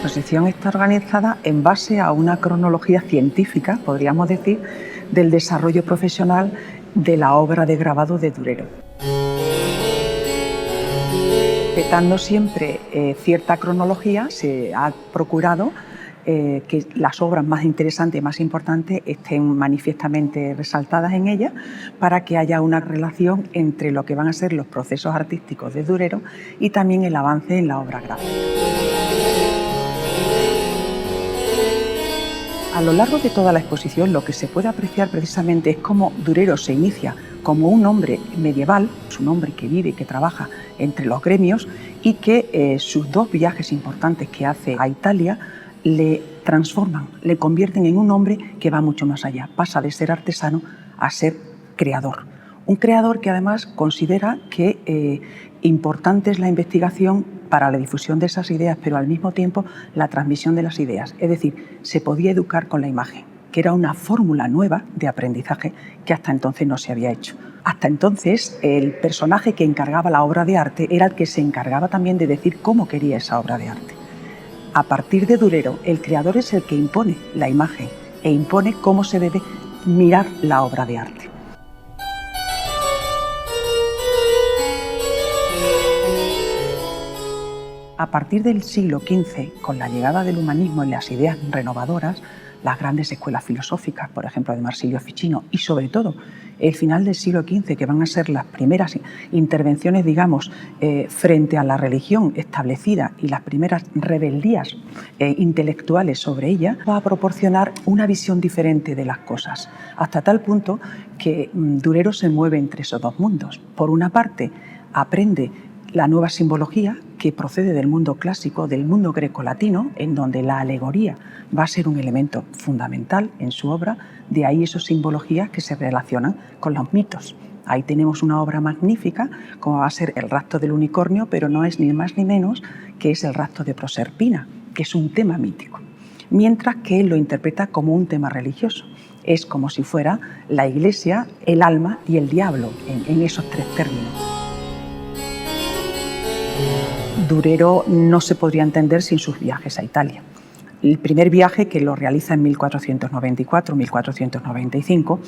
exposición está organizada en base a una cronología científica, podríamos decir, del desarrollo profesional de la obra de grabado de Durero. Respetando siempre cierta cronología, se ha procurado que las obras más interesantes y más importantes estén manifiestamente resaltadas en ella, para que haya una relación entre lo que van a ser los procesos artísticos de Durero y también el avance en la obra gráfica. A lo largo de toda la exposición, lo que se puede apreciar precisamente es cómo Durero se inicia como un hombre medieval, es un hombre que vive y que trabaja entre los gremios, y que sus dos viajes importantes que hace a Italia le transforman, le convierten en un hombre que va mucho más allá. Pasa de ser artesano a ser creador. Un creador que además considera que importante es la investigación para la difusión de esas ideas, pero al mismo tiempo la transmisión de las ideas. Es decir, se podía educar con la imagen, que era una fórmula nueva de aprendizaje que hasta entonces no se había hecho. Hasta entonces, el personaje que encargaba la obra de arte era el que se encargaba también de decir cómo quería esa obra de arte. A partir de Durero, el creador es el que impone la imagen e impone cómo se debe mirar la obra de arte. A partir del siglo XV, con la llegada del humanismo y las ideas renovadoras, las grandes escuelas filosóficas, por ejemplo, de Marsilio Ficino, y sobre todo el final del siglo XV, que van a ser las primeras intervenciones, digamos, frente a la religión establecida y las primeras rebeldías intelectuales sobre ella, va a proporcionar una visión diferente de las cosas, hasta tal punto que Durero se mueve entre esos dos mundos. Por una parte, aprende la nueva simbología que procede del mundo clásico, del mundo grecolatino, en donde la alegoría va a ser un elemento fundamental en su obra. De ahí esas simbologías que se relacionan con los mitos. Ahí tenemos una obra magnífica, como va a ser el rapto del unicornio, pero no es ni más ni menos que es el rapto de Proserpina, que es un tema mítico. Mientras que él lo interpreta como un tema religioso. Es como si fuera la Iglesia, el alma y el diablo, en esos tres términos. Durero no se podría entender sin sus viajes a Italia. El primer viaje, que lo realiza en 1494-1495,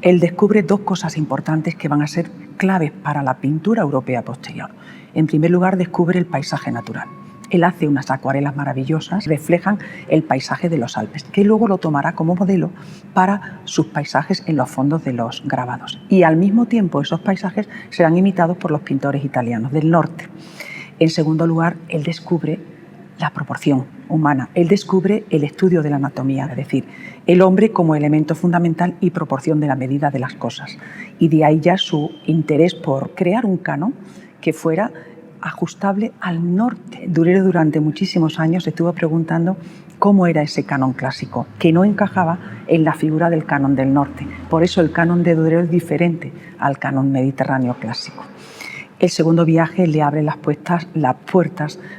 él descubre dos cosas importantes que van a ser claves para la pintura europea posterior. En primer lugar, descubre el paisaje natural. Él hace unas acuarelas maravillosas que reflejan el paisaje de los Alpes, que luego lo tomará como modelo para sus paisajes en los fondos de los grabados. Y al mismo tiempo esos paisajes serán imitados por los pintores italianos del norte. En segundo lugar, él descubre la proporción humana, él descubre el estudio de la anatomía, es decir, el hombre como elemento fundamental y proporción de la medida de las cosas. Y de ahí ya su interés por crear un canon que fuera ajustable al norte. Durero durante muchísimos años estuvo preguntando cómo era ese canon clásico, que no encajaba en la figura del canon del norte. Por eso el canon de Durero es diferente al canon mediterráneo clásico. El segundo viaje le abre las puertas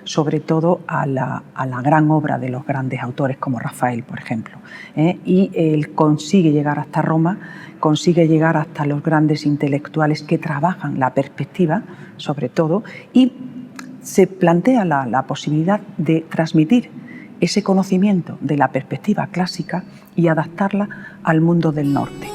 sobre todo a la gran obra de los grandes autores como Rafael, por ejemplo. Y él consigue llegar hasta Roma, consigue llegar hasta los grandes intelectuales que trabajan la perspectiva, sobre todo, y se plantea la posibilidad de transmitir ese conocimiento de la perspectiva clásica y adaptarla al mundo del norte.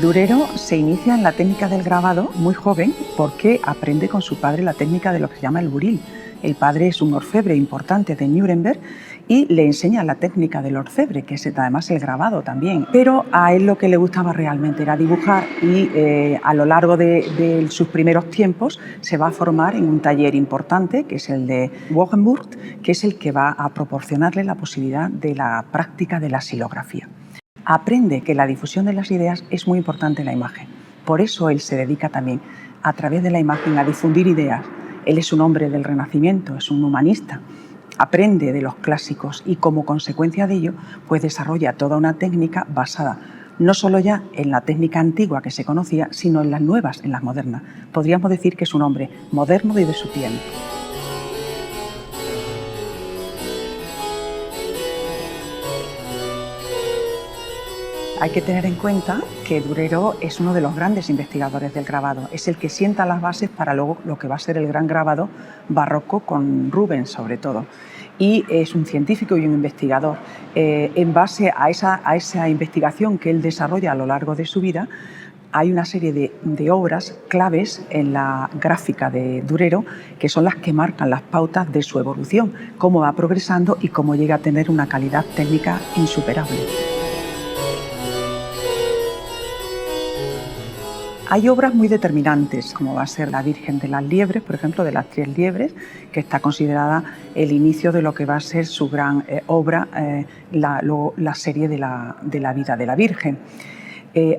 Durero se inicia en la técnica del grabado muy joven porque aprende con su padre la técnica de lo que se llama el buril. El padre es un orfebre importante de Nuremberg y le enseña la técnica del orfebre, que es además el grabado también. Pero a él lo que le gustaba realmente era dibujar y a lo largo de sus primeros tiempos se va a formar en un taller importante, que es el de Woggenburg, que es el que va a proporcionarle la posibilidad de la práctica de la xilografía. Aprende que la difusión de las ideas es muy importante en la imagen. Por eso él se dedica también a través de la imagen a difundir ideas. Él es un hombre del Renacimiento, es un humanista. Aprende de los clásicos y como consecuencia de ello pues desarrolla toda una técnica basada no solo ya en la técnica antigua que se conocía, sino en las nuevas, en las modernas. Podríamos decir que es un hombre moderno y de su tiempo. Hay que tener en cuenta que Durero es uno de los grandes investigadores del grabado, es el que sienta las bases para luego lo que va a ser el gran grabado barroco con Rubens sobre todo. Y es un científico y un investigador. En base a esa investigación que él desarrolla a lo largo de su vida, hay una serie de obras claves en la gráfica de Durero que son las que marcan las pautas de su evolución, cómo va progresando y cómo llega a tener una calidad técnica insuperable. Hay obras muy determinantes, como va a ser la Virgen de las Liebres, por ejemplo, de las Tres Liebres, que está considerada el inicio de lo que va a ser su gran obra, la serie de la vida de la Virgen.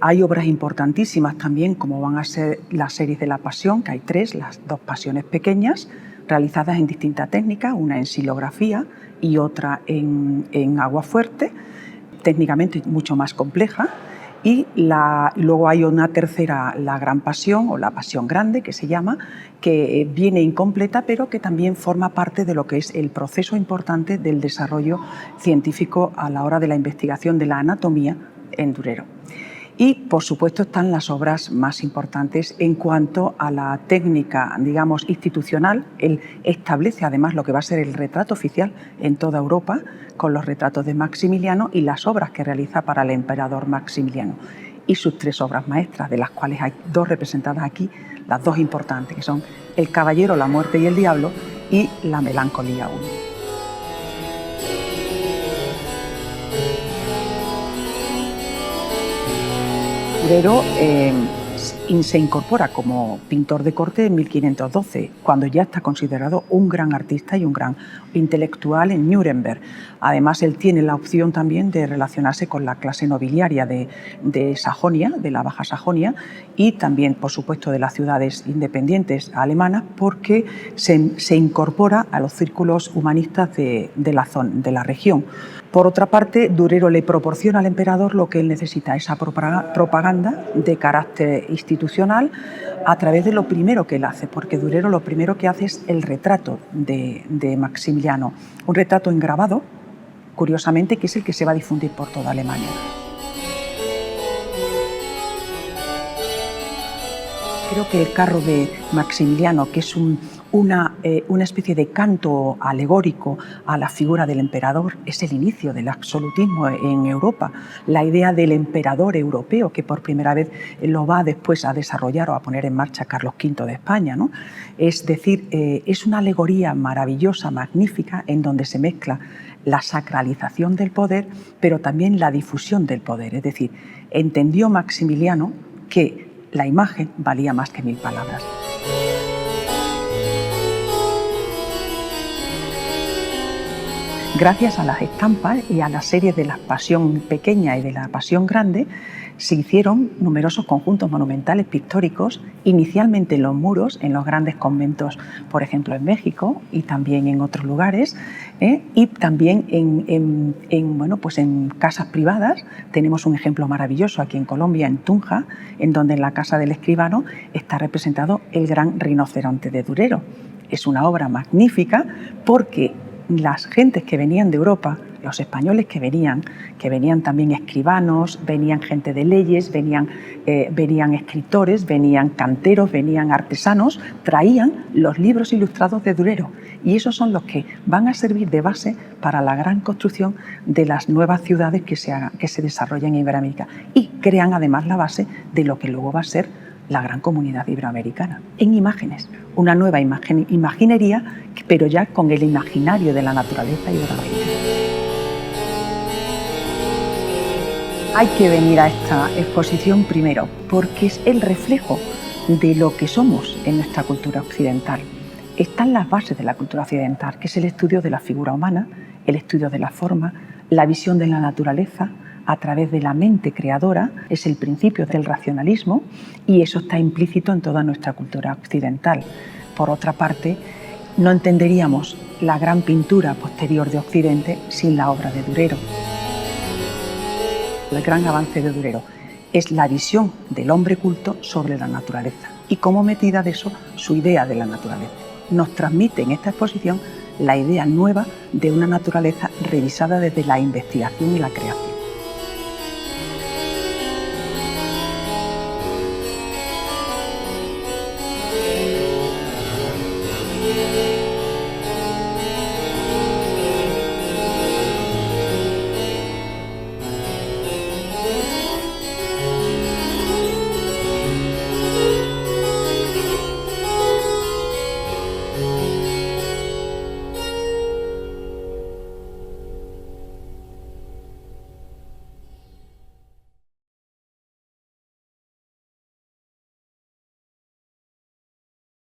Hay obras importantísimas también, como van a ser las series de la Pasión, que hay tres, las dos Pasiones pequeñas, realizadas en distintas técnicas, una en silografía y otra en aguafuerte, técnicamente mucho más compleja. Y luego hay una tercera, la Gran Pasión o la Pasión Grande, que se llama, que viene incompleta, pero que también forma parte de lo que es el proceso importante del desarrollo científico a la hora de la investigación de la anatomía en Durero. Y, por supuesto, están las obras más importantes en cuanto a la técnica, digamos, institucional. Él establece, además, lo que va a ser el retrato oficial en toda Europa, con los retratos de Maximiliano y las obras que realiza para el emperador Maximiliano. Y sus tres obras maestras, de las cuales hay dos representadas aquí, las dos importantes, que son El Caballero, la Muerte y el Diablo y La Melancolía 1. Durero se incorpora como pintor de corte en 1512, cuando ya está considerado un gran artista y un gran intelectual en Nuremberg. Además, él tiene la opción también de relacionarse con la clase nobiliaria de Sajonia, de la Baja Sajonia, y también, por supuesto, de las ciudades independientes alemanas, porque se incorpora a los círculos humanistas de la región. Por otra parte, Durero le proporciona al emperador lo que él necesita, esa propaganda de carácter institucional a través de lo primero que él hace, porque Durero lo primero que hace es el retrato de Maximiliano, un retrato en grabado, curiosamente, que es el que se va a difundir por toda Alemania. Creo que el carro de Maximiliano, que es una especie de canto alegórico a la figura del emperador, es el inicio del absolutismo en Europa. La idea del emperador europeo, que por primera vez lo va después a desarrollar o a poner en marcha Carlos V de España, ¿no? Es decir, es una alegoría maravillosa, magnífica, en donde se mezcla la sacralización del poder, pero también la difusión del poder. Es decir, entendió Maximiliano que la imagen valía más que 1000 palabras. Gracias a las estampas y a las series de la Pasión Pequeña y de la Pasión Grande, se hicieron numerosos conjuntos monumentales pictóricos, inicialmente en los muros, en los grandes conventos, por ejemplo en México y también en otros lugares, y también en casas privadas. Tenemos un ejemplo maravilloso aquí en Colombia, en Tunja, en donde en la casa del escribano está representado el gran rinoceronte de Durero. Es una obra magnífica porque las gentes que venían de Europa, los españoles que venían también escribanos, venían gente de leyes, venían escritores, venían canteros, venían artesanos, traían los libros ilustrados de Durero, y esos son los que van a servir de base para la gran construcción de las nuevas ciudades que se desarrollan en Iberoamérica y crean además la base de lo que luego va a ser la gran comunidad iberoamericana, en imágenes, una nueva imaginería, pero ya con el imaginario de la naturaleza iberoamericana. Hay que venir a esta exposición primero porque es el reflejo de lo que somos en nuestra cultura occidental. Están las bases de la cultura occidental, que es el estudio de la figura humana, el estudio de la forma, la visión de la naturaleza a través de la mente creadora, es el principio del racionalismo, y eso está implícito en toda nuestra cultura occidental. Por otra parte, no entenderíamos la gran pintura posterior de Occidente sin la obra de Durero. El gran avance de Durero es la visión del hombre culto sobre la naturaleza y, como medida de eso, su idea de la naturaleza. Nos transmite en esta exposición la idea nueva de una naturaleza revisada desde la investigación y la creación.